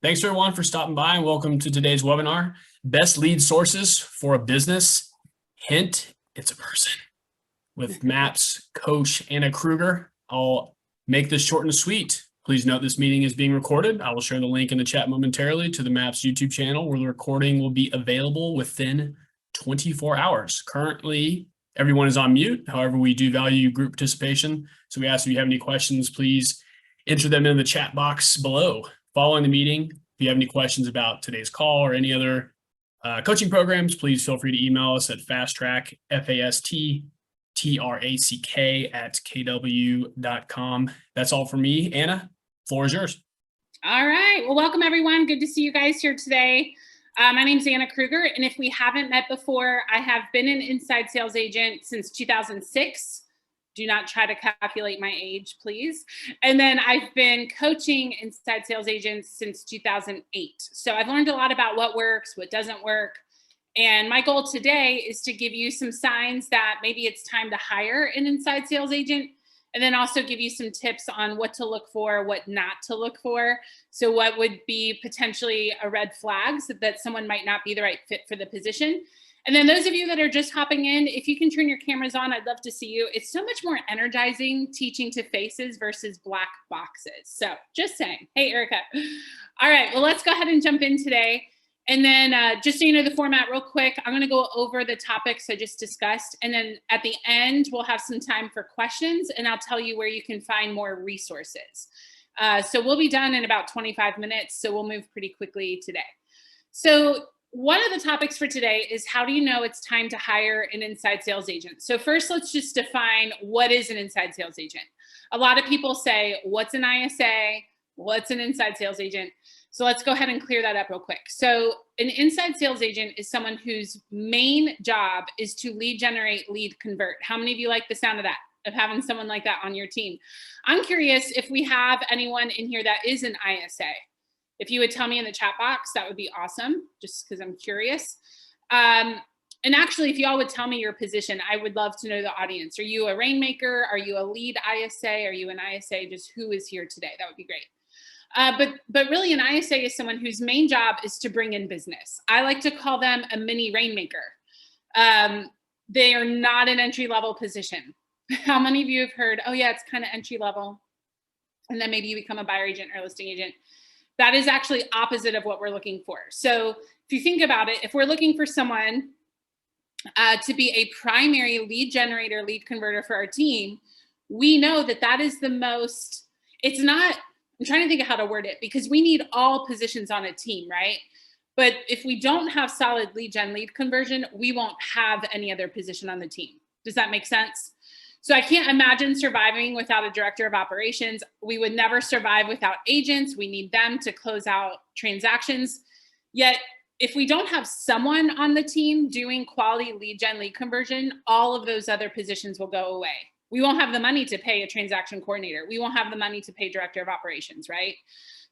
Thanks everyone for stopping by and welcome to today's webinar, Best Lead Sources for a Business. Hint, it's a person. With MAPS Coach Anna Krueger. I'll make this short and sweet. Please note this meeting is being recorded. I will share the link in the chat momentarily to the MAPS YouTube channel where the recording will be available within 24 hours. Currently, everyone is on mute. However, we do value group participation. So we ask if you have any questions, please enter them in the chat box below. Following the meeting, if you have any questions about today's call or any other coaching programs, please feel free to email us at fasttrack, FASTTRACK@kw.com. That's all for me. Anna, floor is yours. All right. Well, welcome everyone. Good to see you guys here today. My name is Anna Krueger, and if we haven't met before, I have been an inside sales agent since 2006. Do not try to calculate my age, please. And then I've been coaching inside sales agents since 2008. So I've learned a lot about what works, what doesn't work. And my goal today is to give you some signs that maybe it's time to hire an inside sales agent, and then also give you some tips on what to look for, what not to look for. So what would be potentially a red flags that someone might not be the right fit for the position. And then those of you that are just hopping in, if you can turn your cameras on, I'd love to see you. It's so much more energizing teaching to faces versus black boxes. So just saying. Hey, Erica. All right, well, let's go ahead and jump in today. And then just so you know the format real quick, I'm gonna go over the topics I just discussed. And then at the end, we'll have some time for questions and I'll tell you where you can find more resources. So we'll be done in about 25 minutes. So we'll move pretty quickly today. So one of the topics for today is how do you know it's time to hire an inside sales agent? So first, let's just define what is an inside sales agent. A lot of people say, what's an ISA? What's an inside sales agent? So let's go ahead and clear that up real quick. So an inside sales agent is someone whose main job is to lead generate, lead convert. How many of you like the sound of that, of having someone like that on your team? I'm curious if we have anyone in here that is an ISA. If you would tell me in the chat box, that would be awesome, just because I'm curious. And actually, if y'all would tell me your position, I would love to know the audience. Are you a rainmaker? Are you a lead ISA? Are you an ISA? Just who is here today? That would be great. But really an ISA is someone whose main job is to bring in business. I like to call them a mini rainmaker. They are not an entry-level position. How many of you have heard, oh yeah, it's kind of entry-level, and then maybe you become a buyer agent or listing agent? That is actually opposite of what we're looking for. So if you think about it, if we're looking for someone to be a primary lead generator, lead converter for our team, we know that that is the most, it's not, I'm trying to think of how to word it, because we need all positions on a team, right? But if we don't have solid lead gen, lead conversion, we won't have any other position on the team. Does that make sense? So I can't imagine surviving without a director of operations. We would never survive without agents. We need them to close out transactions. Yet, if we don't have someone on the team doing quality lead gen, lead conversion, all of those other positions will go away. We won't have the money to pay a transaction coordinator. We won't have the money to pay director of operations, right?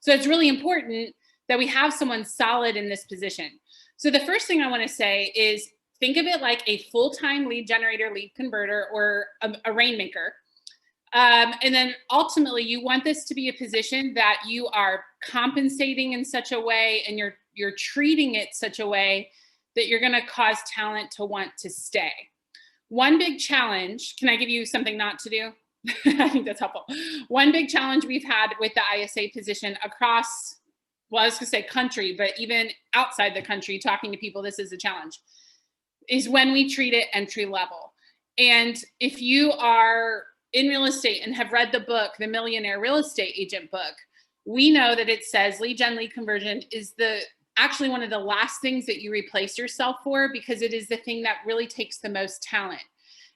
So it's really important that we have someone solid in this position. So the first thing I want to say is think of it like a full-time lead generator, lead converter, or a rainmaker. And then ultimately you want this to be a position that you are compensating in such a way and you're treating it such a way that you're going to cause talent to want to stay. One big challenge, can I give you something not to do? I think that's helpful. One big challenge we've had with the ISA position across, well, I was gonna say country, but even outside the country, talking to people, this is a challenge, is when we treat it entry level. And if you are in real estate and have read the book, The Millionaire Real Estate Agent book, we know that it says lead gen, lead conversion is actually one of the last things that you replace yourself for, because it is the thing that really takes the most talent.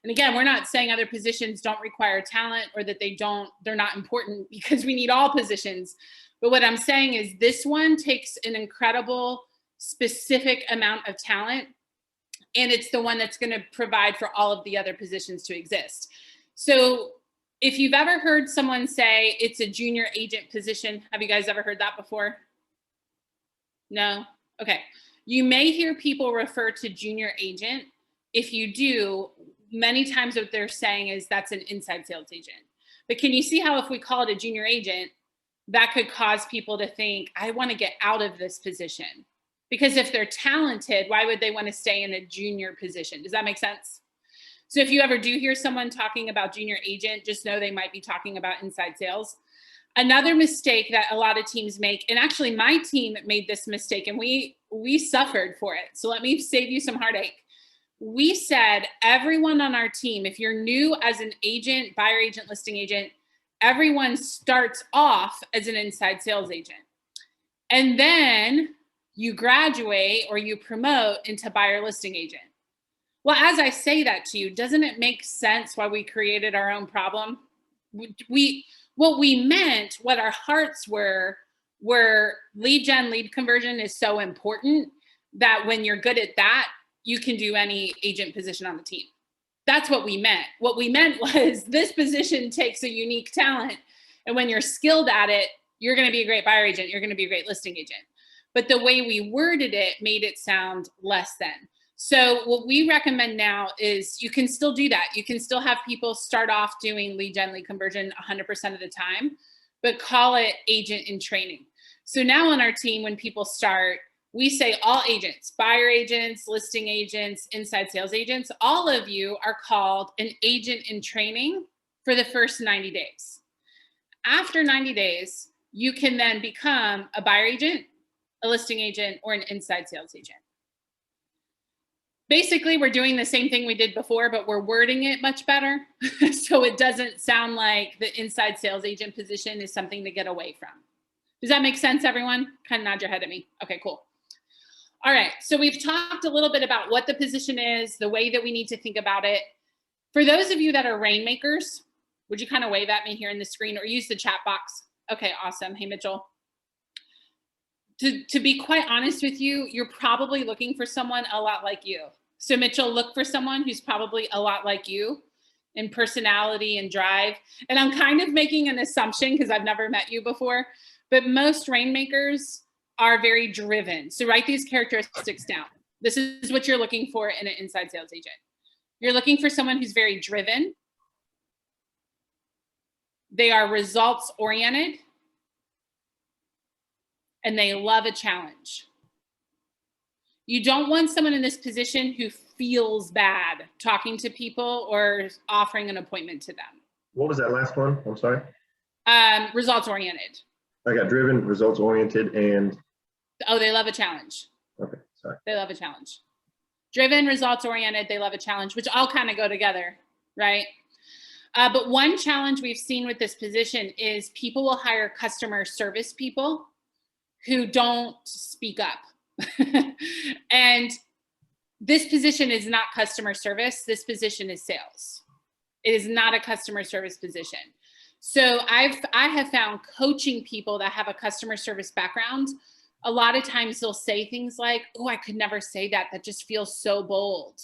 And again, we're not saying other positions don't require talent or that they're not important, because we need all positions. But what I'm saying is this one takes an incredible specific amount of talent, and it's the one that's going to provide for all of the other positions to exist. So if you've ever heard someone say it's a junior agent position, have you guys ever heard that before? No? Okay. You may hear people refer to junior agent. If you do, many times what they're saying is that's an inside sales agent. But can you see how if we call it a junior agent, that could cause people to think, I want to get out of this position. Because if they're talented, why would they want to stay in a junior position? Does that make sense? So if you ever do hear someone talking about junior agent, just know they might be talking about inside sales. Another mistake that a lot of teams make, and actually my team made this mistake and we suffered for it. So let me save you some heartache. We said everyone on our team, if you're new as an agent, buyer agent, listing agent, everyone starts off as an inside sales agent. And then you graduate or you promote into buyer listing agent. Well, as I say that to you, doesn't it make sense why we created our own problem? What we meant, what our hearts were lead gen, lead conversion is so important that when you're good at that, you can do any agent position on the team. That's what we meant. What we meant was this position takes a unique talent. And when you're skilled at it, you're going to be a great buyer agent. You're going to be a great listing agent. But the way we worded it made it sound less than. So what we recommend now is you can still do that. You can still have people start off doing lead gen, lead conversion 100% of the time, but call it agent in training. So now on our team, when people start, we say all agents, buyer agents, listing agents, inside sales agents, all of you are called an agent in training for the first 90 days. After 90 days, you can then become a buyer agent, a listing agent, or an inside sales agent. Basically, we're doing the same thing we did before, but we're wording it much better. So it doesn't sound like the inside sales agent position is something to get away from. Does that make sense, everyone? Kind of nod your head at me. Okay, cool. All right, so we've talked a little bit about what the position is, the way that we need to think about it. For those of you that are rainmakers, would you kind of wave at me here in the screen or use the chat box? Okay, awesome. Hey, Mitchell. To be quite honest with you, you're probably looking for someone a lot like you. So Mitchell, look for someone who's probably a lot like you in personality and drive. And I'm kind of making an assumption because I've never met you before, but most rainmakers are very driven. So write these characteristics down. This is what you're looking for in an inside sales agent. You're looking for someone who's very driven. They are results oriented. And they love a challenge. You don't want someone in this position who feels bad talking to people or offering an appointment to them. What was that last one? I'm sorry. Results oriented. I got driven, results oriented, and oh, they love a challenge. Okay, sorry. They love a challenge. Driven, results oriented, they love a challenge, which all kind of go together, right? But one challenge we've seen with this position is people will hire customer service people who don't speak up. And this position is not customer service. This position is sales. It is not a customer service position. So I have found coaching people that have a customer service background, a lot of times they'll say things like, oh, I could never say that. That just feels so bold.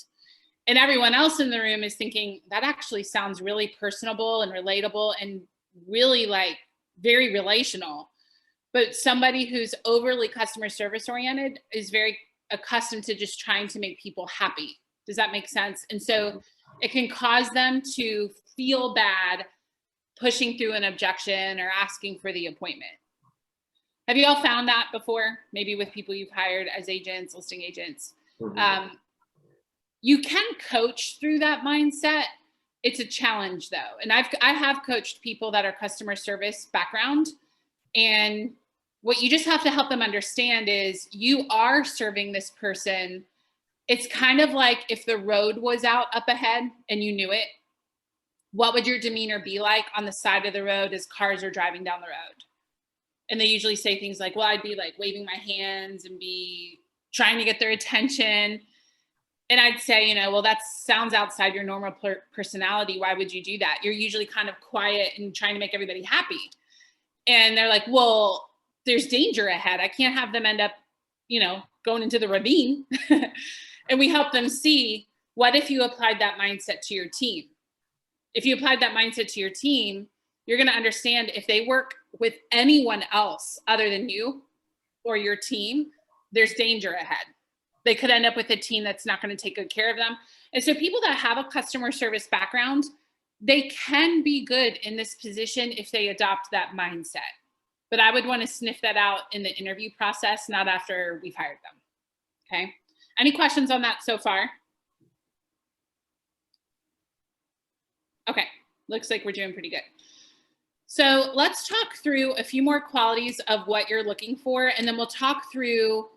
And everyone else in the room is thinking, that actually sounds really personable and relatable and really like very relational. But somebody who's overly customer service oriented is very accustomed to just trying to make people happy. Does that make sense? And so it can cause them to feel bad pushing through an objection or asking for the appointment. Have you all found that before? Maybe with people you've hired as agents, listing agents. You can coach through that mindset. It's a challenge though. And I have coached people that are customer service background, and what you just have to help them understand is you are serving this person. It's kind of like if the road was out up ahead and you knew it, what would your demeanor be like on the side of the road as cars are driving down the road? And they usually say things like, well, I'd be like waving my hands and be trying to get their attention. And I'd say, you know, well, that sounds outside your normal personality. Why would you do that? You're usually kind of quiet and trying to make everybody happy. And they're like, well, there's danger ahead. I can't have them end up, you know, going into the ravine. And we help them see, what if you applied that mindset to your team? If you applied that mindset to your team, you're going to understand if they work with anyone else other than you or your team, there's danger ahead. They could end up with a team that's not going to take good care of them. And so people that have a customer service background, they can be good in this position if they adopt that mindset. but I would want to sniff that out in the interview process, not after we've hired them. Okay. Any questions on that so far? Okay. Looks like we're doing pretty good. So let's talk through a few more qualities of what you're looking for, and then we'll talk through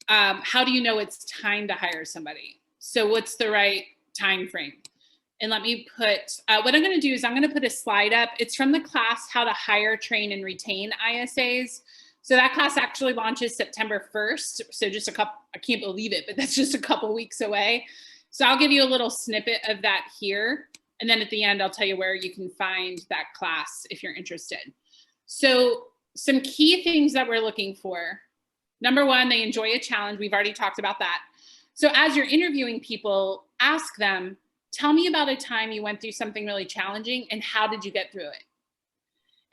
how do you know it's time to hire somebody? So what's the right time frame? And let me put, what I'm going to do is I'm going to put a slide up. It's from the class, How to Hire, Train, and Retain ISAs. So that class actually launches September 1st. So just a couple, I can't believe it, but that's just a couple weeks away. So I'll give you a little snippet of that here. And then at the end, I'll tell you where you can find that class if you're interested. So some key things that we're looking for. Number one, they enjoy a challenge. We've already talked about that. So as you're interviewing people, ask them, tell me about a time you went through something really challenging and how did you get through it?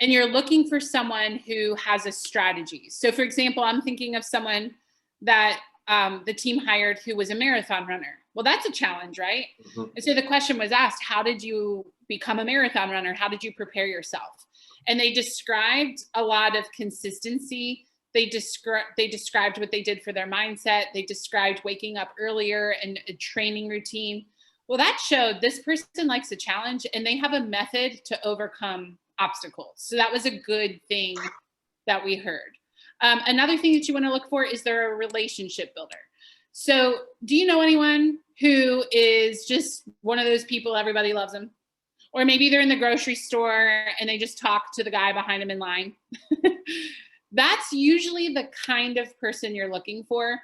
And you're looking for someone who has a strategy. So for example, I'm thinking of someone that the team hired who was a marathon runner. Well, that's a challenge, right? Mm-hmm. And so the question was asked, how did you become a marathon runner? How did you prepare yourself? And they described a lot of consistency. They described what they did for their mindset. They described waking up earlier and a training routine. Well, that showed this person likes a challenge and they have a method to overcome obstacles. So that was a good thing that we heard. Another thing that you want to look for is they're a relationship builder. So do you know anyone who is just one of those people, everybody loves them? Or maybe they're in the grocery store and they just talk to the guy behind them in line. That's usually the kind of person you're looking for.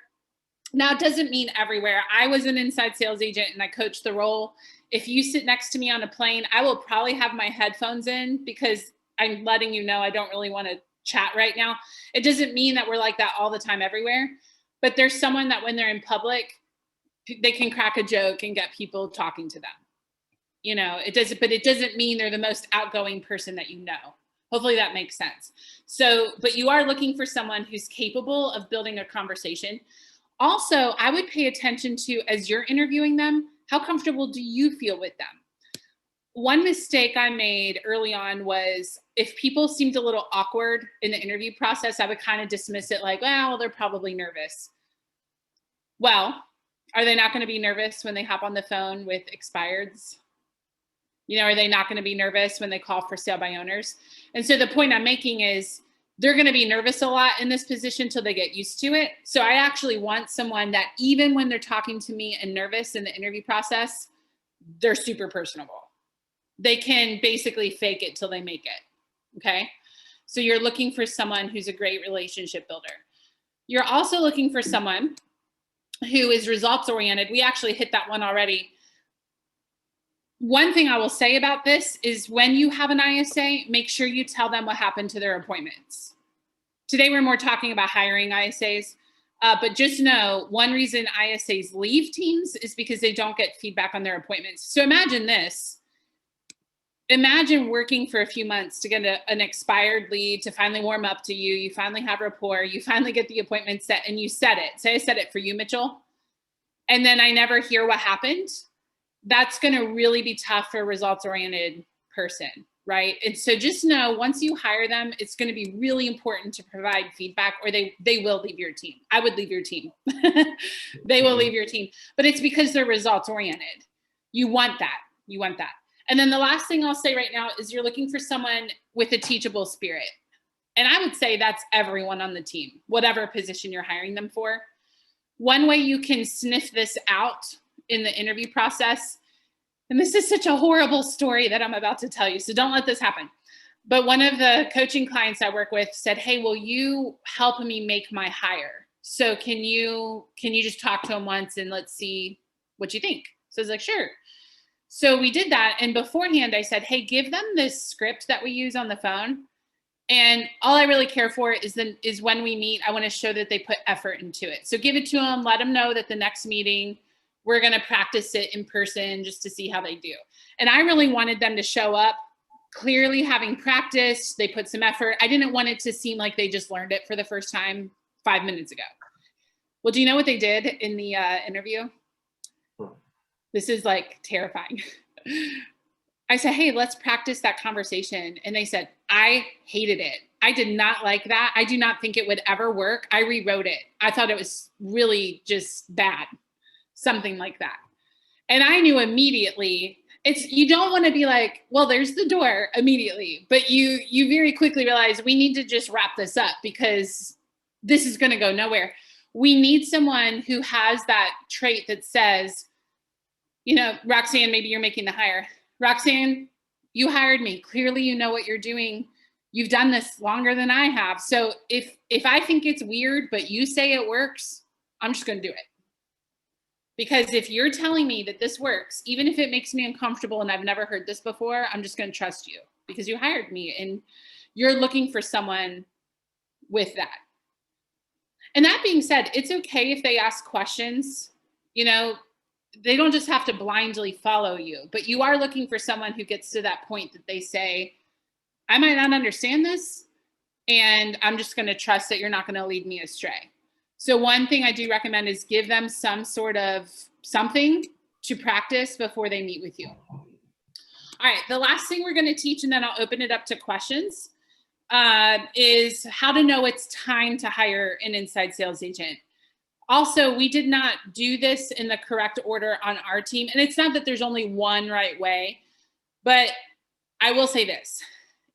Now, it doesn't mean everywhere. I was an inside sales agent and I coached the role. If you sit next to me on a plane, I will probably have my headphones in because I'm letting you know I don't really want to chat right now. It doesn't mean that we're like that all the time everywhere, but there's someone that when they're in public, they can crack a joke and get people talking to them. You know, it doesn't mean they're the most outgoing person that you know. Hopefully that makes sense. So, but you are looking for someone who's capable of building a conversation. Also, I would pay attention to, as you're interviewing them, how comfortable do you feel with them? One mistake I made early on was if people seemed a little awkward in the interview process, I would kind of dismiss it like, well, they're probably nervous. Well, are they not going to be nervous when they hop on the phone with expireds? You know, are they not going to be nervous when they call for sale by owners? And so the point I'm making is they're going to be nervous a lot in this position till they get used to it. So I actually want someone that even when they're talking to me and nervous in the interview process, they're super personable. They can basically fake it till they make it. Okay. So you're looking for someone who's a great relationship builder. You're also looking for someone who is results oriented. We actually hit that one already. One thing I will say about this is when you have an ISA, make sure you tell them what happened to their appointments. Today, we're more talking about hiring ISAs, but just know one reason ISAs leave teams is because they don't get feedback on their appointments. So imagine this. Imagine working for a few months to get an expired lead to finally warm up to you. You finally have rapport. You finally get the appointment set and you set it. Say I set it for you, Mitchell. And then I never hear what happened. That's going to really be tough for a results-oriented person, right? And so just know once you hire them, it's going to be really important to provide feedback or they will leave your team. I would leave your team. They will leave your team. But it's because they're results-oriented. You want that. You want that. And then the last thing I'll say right now is you're looking for someone with a teachable spirit. And I would say that's everyone on the team, whatever position you're hiring them for. One way you can sniff this out in the interview process, and this is such a horrible story that I'm about to tell you, so don't let this happen. But one of the coaching clients I work with said, hey, will you help me make my hire? So can you just talk to him once and let's see what you think? So I was like, sure. So we did that. And beforehand, I said, hey, give them this script that we use on the phone. And all I really care for is when we meet, I want to show that they put effort into it. So give it to them, let them know that the next meeting, we're going to practice it in person just to see how they do. And I really wanted them to show up clearly having practiced. They put some effort. I didn't want it to seem like they just learned it for the first time 5 minutes ago. Well, do you know what they did in the interview? This is like terrifying. I said, hey, let's practice that conversation. And they said, I hated it. I did not like that. I do not think it would ever work. I rewrote it. I thought it was really just bad, something like that. And I knew immediately, you don't want to be like, well, there's the door immediately, but you very quickly realize we need to just wrap this up because this is going to go nowhere. We need someone who has that trait that says, Roxanne, maybe you're making the hire. Roxanne, you hired me. Clearly, you know what you're doing. You've done this longer than I have. So if I think it's weird, but you say it works, I'm just going to do it. Because if you're telling me that this works, even if it makes me uncomfortable and I've never heard this before, I'm just going to trust you because you hired me and you're looking for someone with that. And that being said, it's okay if they ask questions. They don't just have to blindly follow you, but you are looking for someone who gets to that point that they say, I might not understand this, and I'm just going to trust that you're not going to lead me astray. So one thing I do recommend is give them some sort of something to practice before they meet with you. All right, the last thing we're going to teach, and then I'll open it up to questions, is how to know it's time to hire an inside sales agent. Also, we did not do this in the correct order on our team. And it's not that there's only one right way, but I will say this.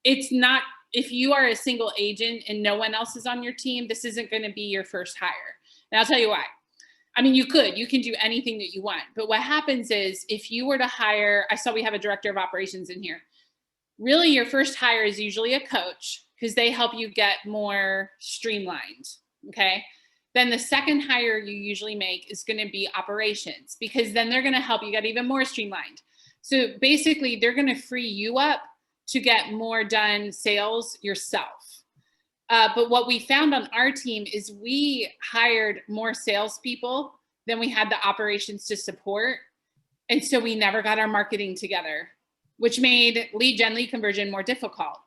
It's not, if you are a single agent and no one else is on your team, this isn't going to be your first hire. And I'll tell you why. I mean, you can do anything that you want. But what happens is if you were to hire, I saw we have a director of operations in here. Really, your first hire is usually a coach because they help you get more streamlined. Okay. Then the second hire you usually make is going to be operations because then they're going to help you get even more streamlined. So basically, they're going to free you up to get more done sales yourself. But what we found on our team is we hired more salespeople than we had the operations to support. And so we never got our marketing together, which made lead conversion more difficult.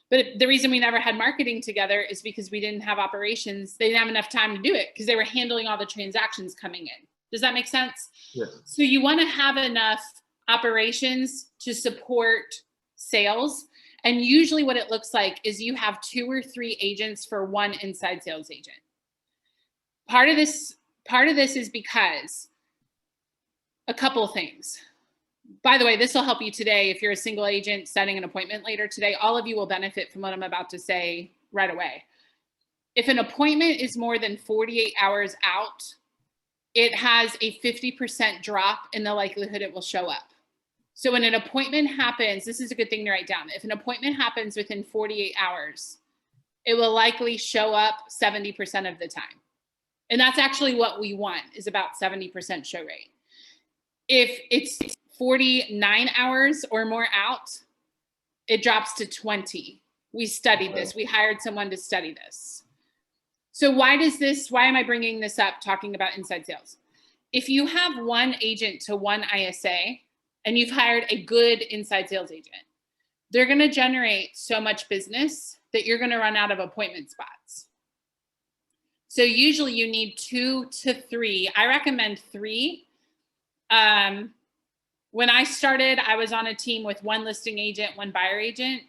But the reason we never had marketing together is because we didn't have operations. They didn't have enough time to do it because they were handling all the transactions coming in. Does that make sense? Yes. So you want to have enough operations to support sales. And usually what it looks like is you have 2 or 3 agents for one inside sales agent. Part of this is because a couple of things. By the way, this will help you today. If you're a single agent setting an appointment later today, all of you will benefit from what I'm about to say right away. If an appointment is more than 48 hours out, it has a 50% drop in the likelihood it will show up. So when an appointment happens, this is a good thing to write down. If an appointment happens within 48 hours, it will likely show up 70% of the time. And that's actually what we want, is about 70% show rate. If it's 49 hours or more out, it drops to 20. We studied this. We hired someone to study this. So why am I bringing this up talking about inside sales? If you have one agent to one ISA and you've hired a good inside sales agent, they're going to generate so much business that you're going to run out of appointment spots. So usually you need 2 to 3. I recommend 3. When I started, I was on a team with 1 listing agent, 1 buyer agent,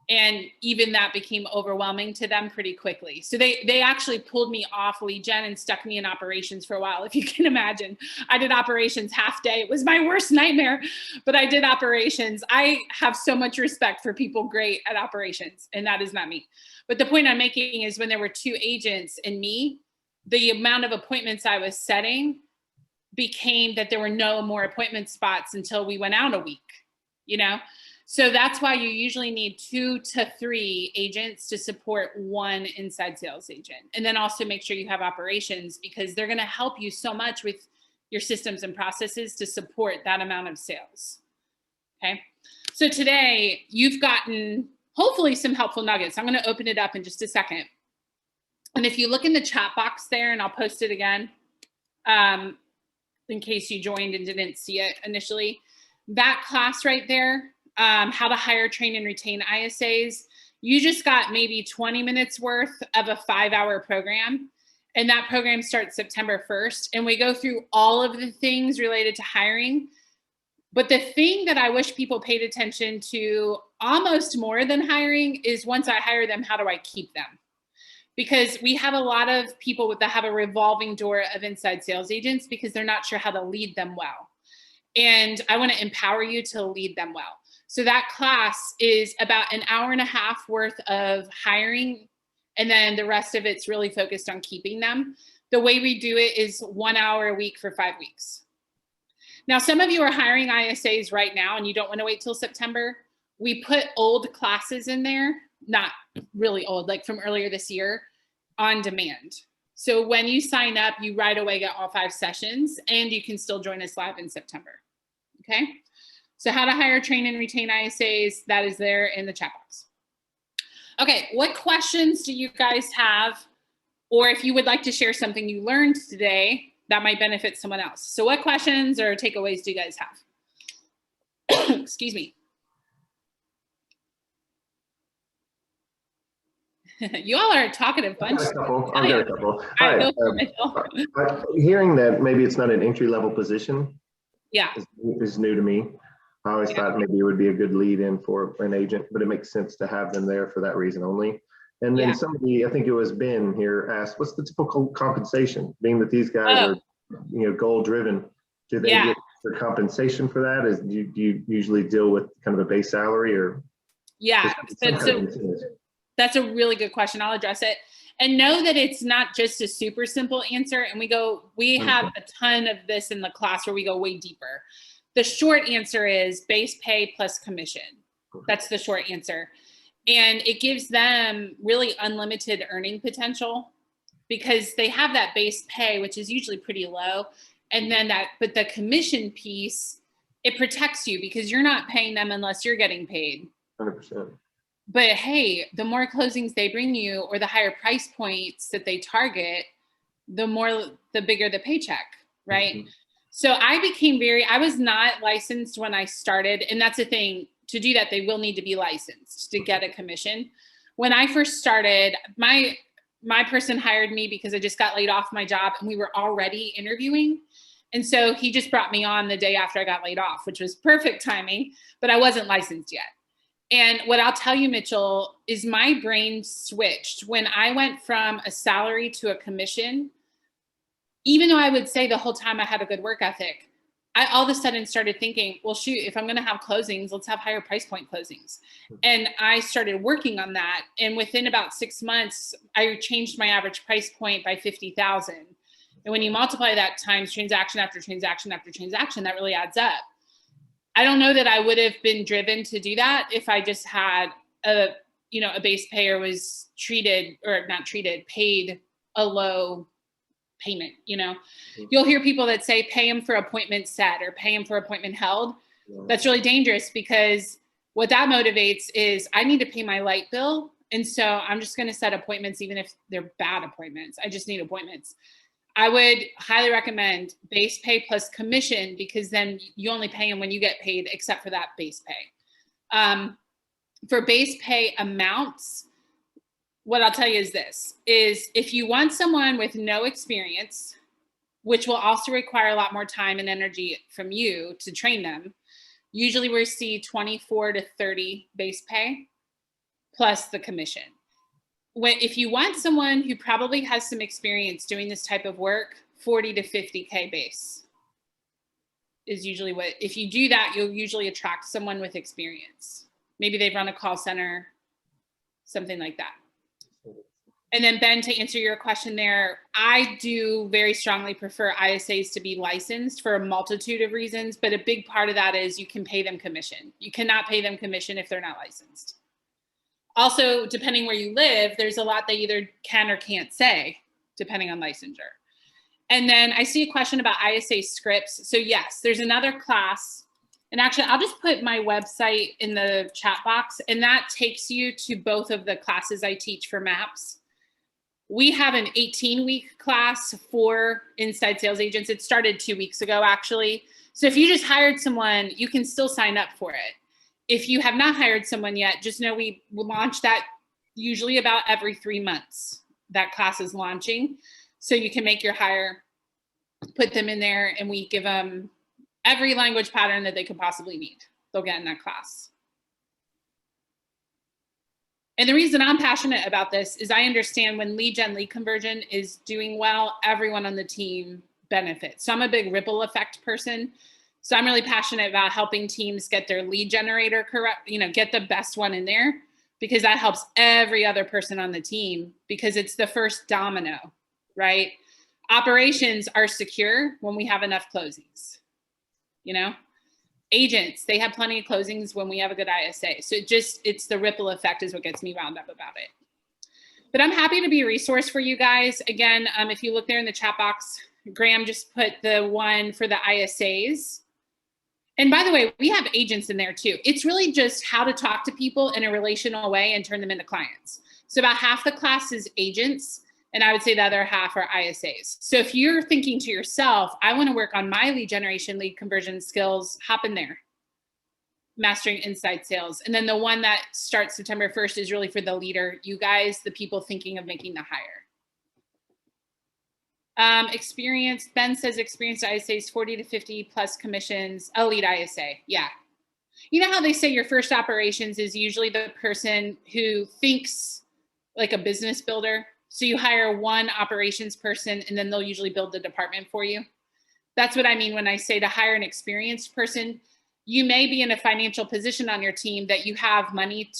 and even that became overwhelming to them pretty quickly. So they actually pulled me off lead gen and stuck me in operations for a while. If you can imagine, I did operations half day. It was my worst nightmare, but I did operations. I have so much respect for people great at operations, and that is not me. But the point I'm making is when there were 2 agents and me, the amount of appointments I was setting became that there were no more appointment spots until we went out a week, So that's why you usually need 2 to 3 agents to support 1 inside sales agent. And then also make sure you have operations because they're going to help you so much with your systems and processes to support that amount of sales. Okay. So today you've gotten hopefully some helpful nuggets. I'm going to open it up in just a second. And if you look in the chat box there, and I'll post it again, in case you joined and didn't see it initially, that class right there, how to hire, train, and retain ISAs, you just got maybe 20 minutes worth of a 5-hour program. And that program starts September 1st. And we go through all of the things related to hiring But the thing that I wish people paid attention to almost more than hiring is once I hire them, how do I keep them? Because we have a lot of people that have a revolving door of inside sales agents because they're not sure how to lead them well. And I want to empower you to lead them well. So that class is about an hour and a half worth of hiring. And then the rest of it's really focused on keeping them. The way we do it is 1 hour a week for 5 weeks. Now, some of you are hiring ISAs right now and you don't want to wait till September. We put old classes in there, not really old, like from earlier this year, on demand. So when you sign up, you right away get all 5 sessions and you can still join us live in September. Okay. So how to hire, train, and retain ISAs, that is there in the chat box. Okay. What questions do you guys have? Or if you would like to share something you learned today that might benefit someone else. So what questions or takeaways do you guys have? Excuse me. You all are a talkative bunch. I've got a couple. All right, go for it, Mitchell. Hearing that maybe it's not an entry-level position Yeah. is new to me. I always thought maybe it would be a good lead in for an agent, but it makes sense to have them there for that reason only. And then somebody, I think it was Ben here, asked, what's the typical compensation? Being that these guys are, goal driven, do they get the compensation for that? Do you usually deal with kind of a base salary or? Yeah, that's a really good question. I'll address it. And know that it's not just a super simple answer. And we have a ton of this in the class where we go way deeper. The short answer is base pay plus commission. That's the short answer. And it gives them really unlimited earning potential because they have that base pay, which is usually pretty low. And then but the commission piece, it protects you because you're not paying them unless you're getting paid. 100%. But hey, the more closings they bring you or the higher price points that they target, the bigger the paycheck, right? Mm-hmm. So I was not licensed when I started. And that's the thing, to do that, they will need to be licensed to get a commission. When I first started, my person hired me because I just got laid off my job and we were already interviewing. And so he just brought me on the day after I got laid off, which was perfect timing, but I wasn't licensed yet. And what I'll tell you, Mitchell, is my brain switched when I went from a salary to a commission. Even though I would say the whole time I had a good work ethic, I all of a sudden started thinking, well, shoot, if I'm going to have closings, let's have higher price point closings. And I started working on that. And within about 6 months, I changed my average price point by 50,000. And when you multiply that times transaction after transaction after transaction, that really adds up. I don't know that I would have been driven to do that if I just had a base pay or was paid a low payment. You'll hear people that say, pay them for appointment set or pay them for appointment held. That's really dangerous because what that motivates is I need to pay my light bill. And so I'm just going to set appointments, even if they're bad appointments. I just need appointments. I would highly recommend base pay plus commission because then you only pay them when you get paid, except for that base pay. For base pay amounts, what I'll tell you is this, is if you want someone with no experience, which will also require a lot more time and energy from you to train them, usually we see 24 to 30 base pay plus the commission. If you want someone who probably has some experience doing this type of work, 40 to 50K base is usually if you do that, you'll usually attract someone with experience. Maybe they've run a call center, something like that. And then Ben, to answer your question there, I do very strongly prefer ISAs to be licensed for a multitude of reasons, but a big part of that is you can pay them commission. You cannot pay them commission if they're not licensed. Also, depending where you live, there's a lot they either can or can't say, depending on licensure. And then I see a question about ISA scripts. So yes, there's another class. And actually, I'll just put my website in the chat box, and that takes you to both of the classes I teach for MAPS. We have an 18-week class for inside sales agents. It started 2 weeks ago, actually. So if you just hired someone, you can still sign up for it. If you have not hired someone yet, just know we will launch that usually about every 3 months. That class is launching. So you can make your hire, put them in there, and we give them every language pattern that they could possibly need. They'll get in that class. And the reason I'm passionate about this is I understand when lead conversion is doing well, everyone on the team benefits. So I'm a big ripple effect person. So I'm really passionate about helping teams get their lead generator correct, get the best one in there, because that helps every other person on the team, because it's the first domino, right? Operations are secure when we have enough closings, Agents, they have plenty of closings when we have a good ISA. So it's the ripple effect is what gets me wound up about it. But I'm happy to be a resource for you guys. Again, if you look there in the chat box, Graham just put the one for the ISAs. And by the way, we have agents in there too. It's really just how to talk to people in a relational way and turn them into clients. So about half the class is agents, and I would say the other half are ISAs. So if you're thinking to yourself, I want to work on my lead generation, lead conversion skills, hop in there. Mastering inside sales. And then the one that starts September 1st is really for the leader, you guys, the people thinking of making the hire. Experience, Ben says experienced ISAs 40 to 50 plus commissions, a lead ISA. Yeah. You know how they say your first operations is usually the person who thinks like a business builder. So you hire one operations person and then they'll usually build the department for you. That's what I mean when I say to hire an experienced person. You may be in a financial position on your team that you have money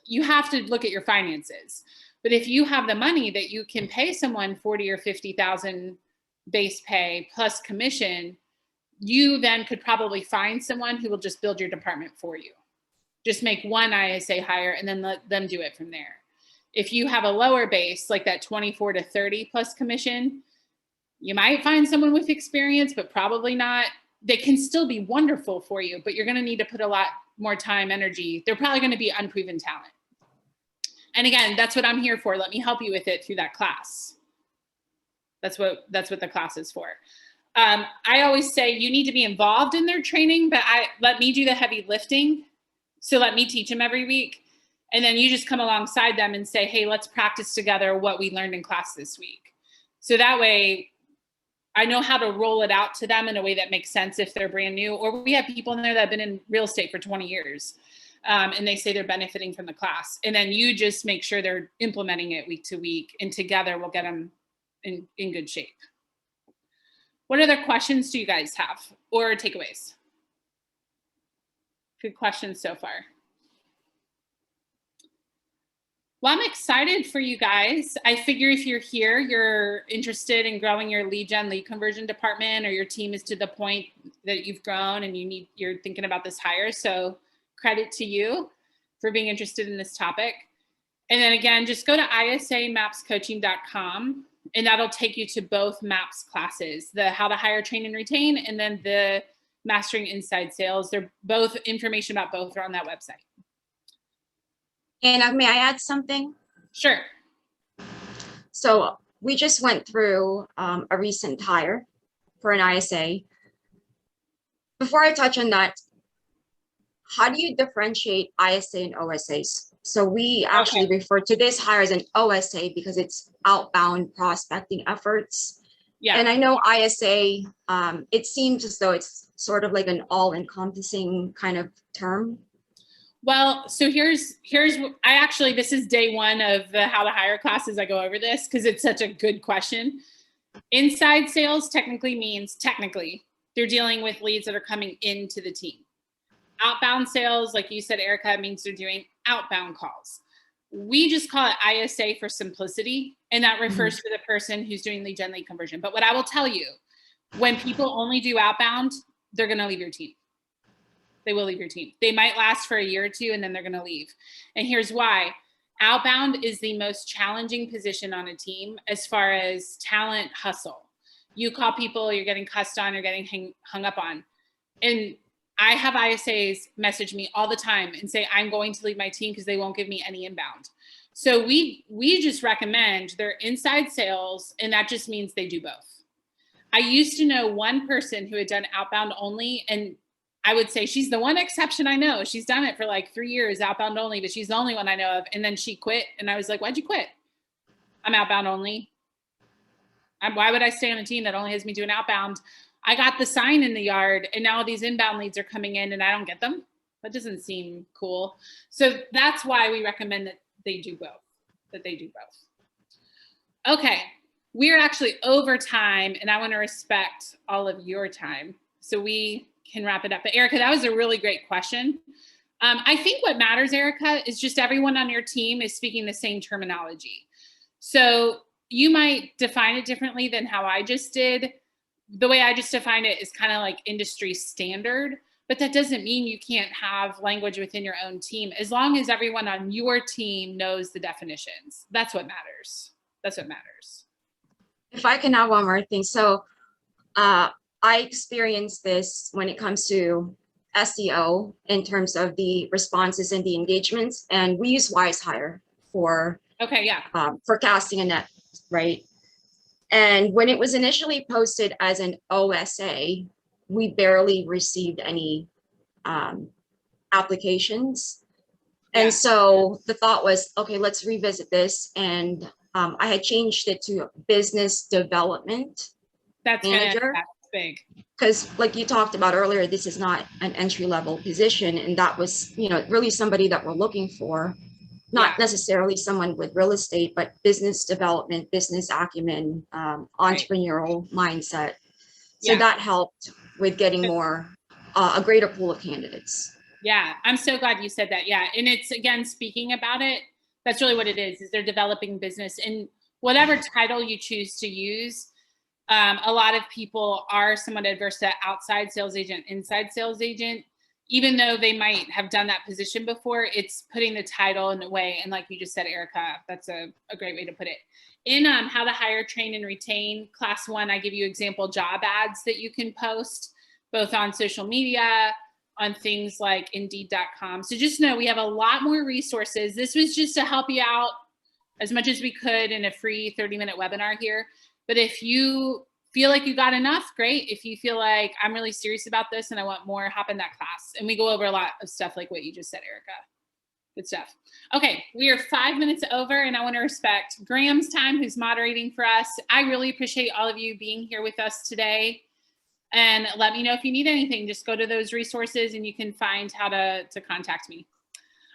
you have to look at your finances. But if you have the money that you can pay someone 40 or 50,000 base pay plus commission, you then could probably find someone who will just build your department for you. Just make one ISA hire and then let them do it from there. If you have a lower base, like that 24 to 30 plus commission, you might find someone with experience, but probably not. They can still be wonderful for you, but you're going to need to put a lot more time, energy. They're probably going to be unproven talent. And again, that's what I'm here for. Let me help you with it through that class. That's what the class is for. I always say you need to be involved in their training, but let me do the heavy lifting. So let me teach them every week. And then you just come alongside them and say, hey, let's practice together what we learned in class this week. So that way I know how to roll it out to them in a way that makes sense if they're brand new. Or we have people in there that have been in real estate for 20 years. And they say they're benefiting from the class. And then you just make sure they're implementing it week to week. And together we'll get them in good shape. What other questions do you guys have or takeaways? Good questions so far. Well, I'm excited for you guys. I figure if you're here, you're interested in growing your lead conversion department, or your team is to the point that you've grown and you're thinking about this hire. So credit to you for being interested in this topic. And then again, just go to isamapscoaching.com and that'll take you to both MAPS classes, the how to hire, train, and retain, and then the mastering inside sales. They're both information about both are on that website. And may I add something? Sure. So we just went through a recent hire for an ISA. Before I touch on that, how do you differentiate ISA and OSAs? So we actually refer to this hire as an OSA because it's outbound prospecting efforts. Yeah. And I know ISA, it seems as though it's sort of like an all-encompassing kind of term. Well, so this is day one of the how to hire classes. I go over this because it's such a good question. Inside sales technically they're dealing with leads that are coming into the team. Outbound sales, like you said, Erica, means they're doing outbound calls. We just call it ISA for simplicity, and that refers to the person who's doing lead conversion. But what I will tell you, when people only do outbound, they're going to leave your team. They will leave your team. They might last for a year or two, and then they're going to leave. And here's why. Outbound is the most challenging position on a team as far as talent hustle. You call people, you're getting cussed on, you're getting hung up on. And I have ISAs message me all the time and say, I'm going to leave my team because they won't give me any inbound. So we just recommend their inside sales, and that just means they do both. I used to know one person who had done outbound only, and I would say she's the one exception I know. She's done it for like 3 years, outbound only, but she's the only one I know of. And then she quit. And I was like, why'd you quit? I'm outbound only. Why would I stay on a team that only has me doing outbound? I got the sign in the yard and now all these inbound leads are coming in and I don't get them. That doesn't seem cool. So that's why we recommend that they do both, Okay, we're actually over time and I want to respect all of your time so we can wrap it up. But Erica, that was a really great question. I think what matters, Erica, is just everyone on your team is speaking the same terminology. So you might define it differently than how I just did. The way I just defined it is kind of like industry standard, but that doesn't mean you can't have language within your own team as long as everyone on your team knows the definitions. That's what matters. That's what matters. If I can add one more thing. So I experienced this when it comes to SEO in terms of the responses and the engagements, and we use WiseHire for casting a net, right? And when it was initially posted as an OSA, we barely received any applications. And so the thought was, okay, let's revisit this. And I had changed it to business development manager. That's big. Because like you talked about earlier, this is not an entry-level position. And that was, really somebody that we're looking for. Not necessarily someone with real estate, but business development, business acumen, entrepreneurial mindset. So that helped with getting more, a greater pool of candidates. Yeah, I'm so glad you said that. Yeah, and it's, again, speaking about it, that's really what it is they're developing business. And whatever title you choose to use, a lot of people are somewhat adverse to outside sales agent, inside sales agent. Even though they might have done that position before, it's putting the title in a way. And like you just said, Erica, that's a great way to put it. In how to hire, train, and retain, class 1, I give you example job ads that you can post both on social media, on things like Indeed.com. So just know we have a lot more resources. This was just to help you out as much as we could in a free 30-minute webinar here. But if you feel like you got enough, great. If you feel like I'm really serious about this and I want more, hop in that class. And we go over a lot of stuff like what you just said, Erica. Good stuff. Okay, we are 5 minutes over and I want to respect Graham's time, who's moderating for us. I really appreciate all of you being here with us today. And let me know if you need anything. Just go to those resources and you can find how to contact me.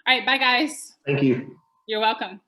All right, bye guys. Thank you. You're welcome.